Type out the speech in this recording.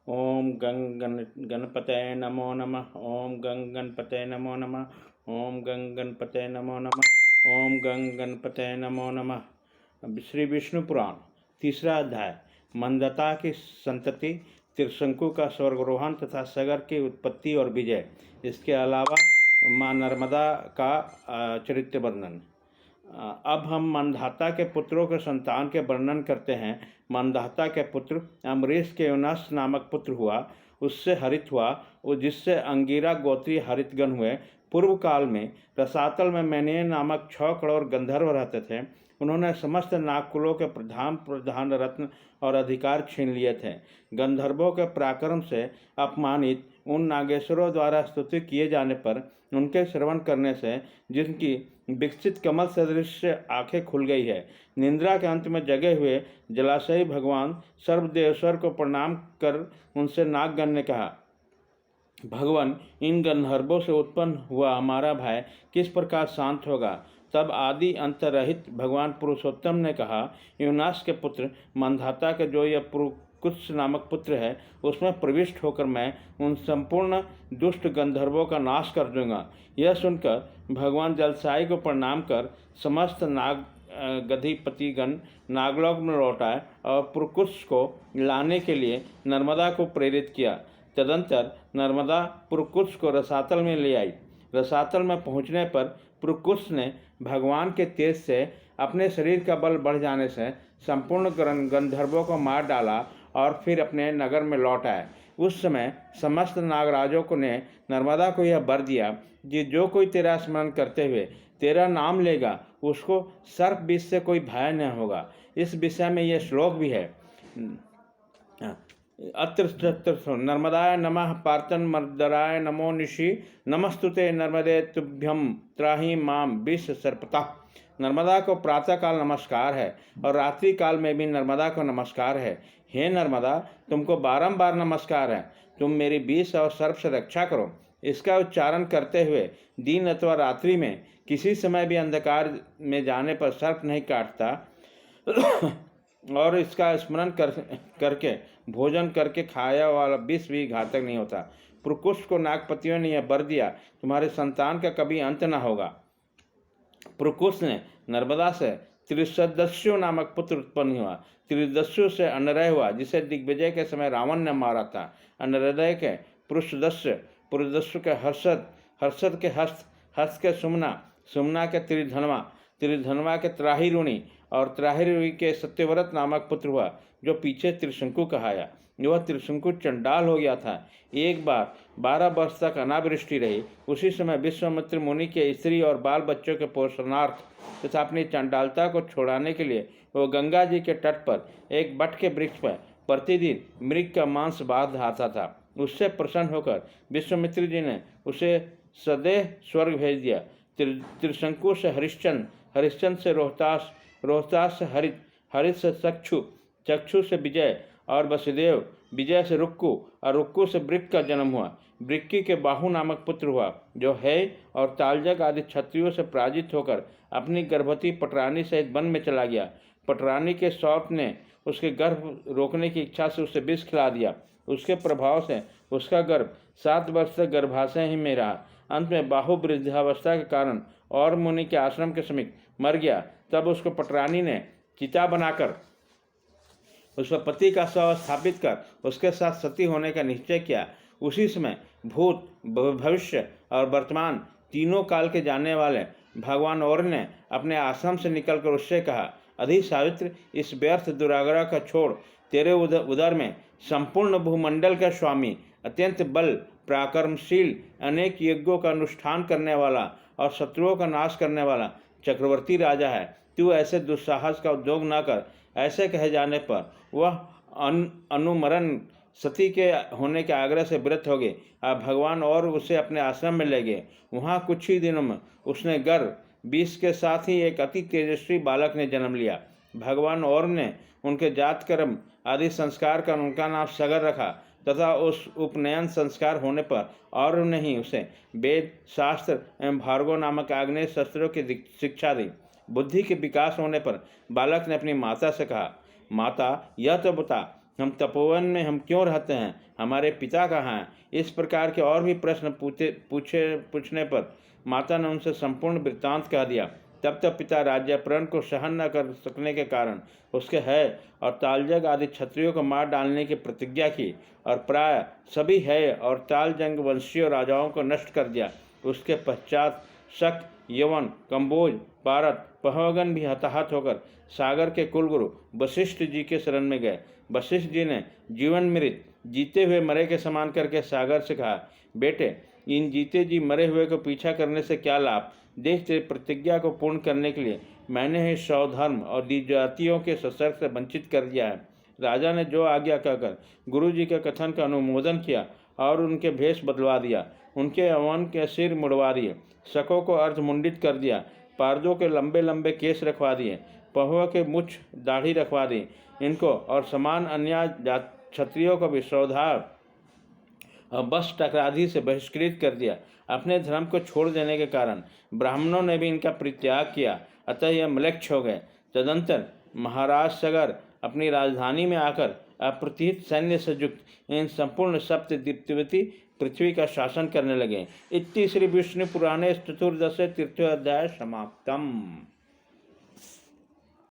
ओम गणपतये नमो नमः। ओम गणपतये नमो नमः। ओम गणपतये नमो नमः। ओम गणपतये नमो नमः। श्री विष्णु पुराण तीसरा अध्याय, मंदता की संतति, त्रिशंकु का स्वर्गरोहण तथा सगर की उत्पत्ति और विजय। इसके अलावा माँ नर्मदा का चरित्र वर्णन। अब हम मंधाता के पुत्रों के संतान के वर्णन करते हैं। मंधाता के पुत्र अम्बरीश के युनस नामक पुत्र हुआ, उससे हरित हुआ, जिससे अंगिरा गोत्रीय हरितगण हुए। पूर्व काल में रसातल में मैनेय नामक 6 करोड़ गंधर्व रहते थे। उन्होंने समस्त नागकुलों के प्रधान प्रधान रत्न और अधिकार छीन लिए थे। गंधर्वों के पराक्रम से अपमानित उन नागेश्वरों द्वारा स्तुति किए जाने पर उनके श्रवण करने से जिनकी विकसित कमल सदृश आंखें खुल गई है, निंद्रा के अंत में जगे हुए जलाशयी भगवान सर्वदेवेश्वर को प्रणाम कर उनसे नागगण ने कहा, भगवान, इन गंधर्वों से उत्पन्न हुआ हमारा भय किस प्रकार शांत होगा। तब आदि अंत रहित भगवान पुरुषोत्तम ने कहा, युनास के पुत्र मंधाता के जो यह कुत्स नामक पुत्र है, उसमें प्रविष्ट होकर मैं उन संपूर्ण दुष्ट गंधर्वों का नाश कर दूंगा। यह सुनकर भगवान जलसाई को प्रणाम कर समस्त नाग गधिपतिगण नागलोक में लौट आए और पुरकुश को लाने के लिए नर्मदा को प्रेरित किया। तदंतर नर्मदा पुरकुश को रसातल में ले आई। रसातल में पहुंचने पर पुरकुश ने भगवान के तेज से अपने शरीर का बल बढ़ जाने से संपूर्ण गंधर्वों को मार डाला और फिर अपने नगर में लौट आए। उस समय समस्त नागराजों को ने नर्मदा को यह वर दिया कि जो कोई तेरा स्मरण करते हुए तेरा नाम लेगा, उसको सर्प विष से कोई भय न होगा। इस विषय में यह श्लोक भी है। अत्र नर्मदाय नमः पार्तन मर्दराय नमो निशि नमस्तुते नर्मदे तुभ्यम त्राहि माम विष सर्पता। नर्मदा को प्रातःकाल नमस्कार है और रात्रि काल में भी नर्मदा को नमस्कार है। हे नर्मदा, तुमको बारंबार नमस्कार है। तुम मेरी विष और सर्प से रक्षा करो। इसका उच्चारण करते हुए दिन अथवा रात्रि में किसी समय भी अंधकार में जाने पर सर्प नहीं काटता और इसका स्मरण करके भोजन करके खाया वाला विष भी घातक नहीं होता। पुरकुश को नागपतियों ने यह वर दिया, तुम्हारे संतान का कभी अंत न होगा। पुरकुश ने नर्मदा से त्रिशदस्यु नामक पुत्र उत्पन्न हुआ। त्रिदस्यु से अनरय हुआ, जिसे दिग्विजय के समय रावण ने मारा था। अनरदय के पुरुषदस्य, पुरुषदस्यु के हर्षद, हर्षद के हस्त, हस्त के सुमना, सुमना के त्रिधनवा, त्रिधनवा के त्राहिरुणी और त्राहिरुणी के सत्यव्रत नामक पुत्र हुआ, जो पीछे त्रिशंकु कहाया। वह त्रिशंकु चंडाल हो गया था। एक बार 12 वर्ष तक अनावृष्टि रही। उसी समय विश्वामित्र मुनि के स्त्री और बाल बच्चों के पोषणार्थ तथा अपनी चंडालता को छोड़ाने के लिए वह गंगा जी के तट पर एक बट के वृक्ष पर प्रतिदिन मृग का मांस बांध आता था। उससे प्रसन्न होकर विश्वामित्र जी ने उसे सदैव स्वर्ग भेज दिया। त्रिशंकु से हरिश्चंद्र, हरिश्चंद्र से रोहतास, रोहतास से हरित, हरित से चक्षु, चक्षु से विजय और वसुदेव, विजय से रुक्कु और रुक्कु से वृक्क का जन्म हुआ। वृक्की के बाहु नामक पुत्र हुआ, जो है और तालजक आदि क्षत्रियों से पराजित होकर अपनी गर्भवती पटरानी सहित वन में चला गया। पटरानी के सौत ने उसके गर्भ रोकने की इच्छा से उसे विष खिला दिया। उसके प्रभाव से उसका गर्भ 7 वर्ष तक गर्भाशय ही में रहा। अंत में बाहु वृद्धावस्था के कारण और मुनि के आश्रम के समीप मर गया। तब उसको पटरानी ने चिता बनाकर उसका पति का शव स्थापित कर उसके साथ सती होने का निश्चय किया। उसी समय भूत, भविष्य और वर्तमान तीनों काल के जानने वाले भगवान और ने अपने आश्रम से निकलकर उससे कहा, अधि सावित्र, इस व्यर्थ दुराग्रह का छोड़। तेरे उदर में संपूर्ण भूमंडल का स्वामी, अत्यंत बल पराक्रमशील, अनेक यज्ञों का अनुष्ठान करने वाला और शत्रुओं का नाश करने वाला चक्रवर्ती राजा है। तू ऐसे दुस्साहस का उद्योग न कर। ऐसे कहे जाने पर वह अनुमरण सती के होने के आग्रह से व्रत हो गए। अब भगवान और उसे अपने आश्रम में ले गए। वहाँ कुछ ही दिनों में उसने गर्भ 20 के साथ ही एक अति तेजस्वी बालक ने जन्म लिया। भगवान और ने उनके जात कर्म आदि संस्कार कर उनका नाम सगर रखा तथा उस उपनयन संस्कार होने पर और ने ही उसे वेद, शास्त्र एवं भार्गव नामक आग्नेय शस्त्रों की शिक्षा दी। बुद्धि के विकास होने पर बालक ने अपनी माता से कहा, माता, यह तो बता, हम तपोवन में हम क्यों रहते हैं, हमारे पिता कहाँ हैं। इस प्रकार के और भी प्रश्न पूछने पर माता ने उनसे संपूर्ण वृत्तांत कह दिया। तब तक पिता राज्यापहरण को सहन न कर सकने के कारण उसके है और तालजंग आदि क्षत्रियों को मार डालने की प्रतिज्ञा की और प्राय सभी है और तालजंग वंशीय राजाओं को नष्ट कर दिया। उसके पश्चात शक, यवन, कंबोज, पारत, पहवगन भी हताहत होकर सागर के कुलगुरु वशिष्ठ जी के शरण में गए। वशिष्ठ जी ने जीवन मृत जीते हुए मरे के समान करके सागर से कहा, बेटे, इन जीते जी मरे हुए को पीछा करने से क्या लाभ। देख, तेरी प्रतिज्ञा को पूर्ण करने के लिए मैंने ही स्वधर्म और द्विजातियों के सशर्त से वंचित कर दिया है। राजा ने जो आज्ञा कहकर गुरु जी के कथन का अनुमोदन किया और उनके भेष बदलवा दिया, उनके अवन के सिर मुड़वा दिए, शकों को अर्धमुंडित कर दिया, पारदों के लंबे लंबे केस रखवा दिए, पहुआ के मुछ दाढ़ी रखवा दी इनको और समान अन्य क्षत्रियों को भी श्रद्धा और बस टकराधी से बहिष्कृत कर दिया। अपने धर्म को छोड़ देने के कारण ब्राह्मणों ने भी इनका परित्याग किया, अतः यह म्लेच्छ हो गए। तदंतर महाराज सगर अपनी राजधानी में आकर अप्रतिहित सैन्य से युक्त इन संपूर्ण सप्त दीप्तिवती पृथ्वी का शासन करने लगे। इति श्री विष्णु पुराणे चतुर्दश तीर्थोध्याय समाप्तम।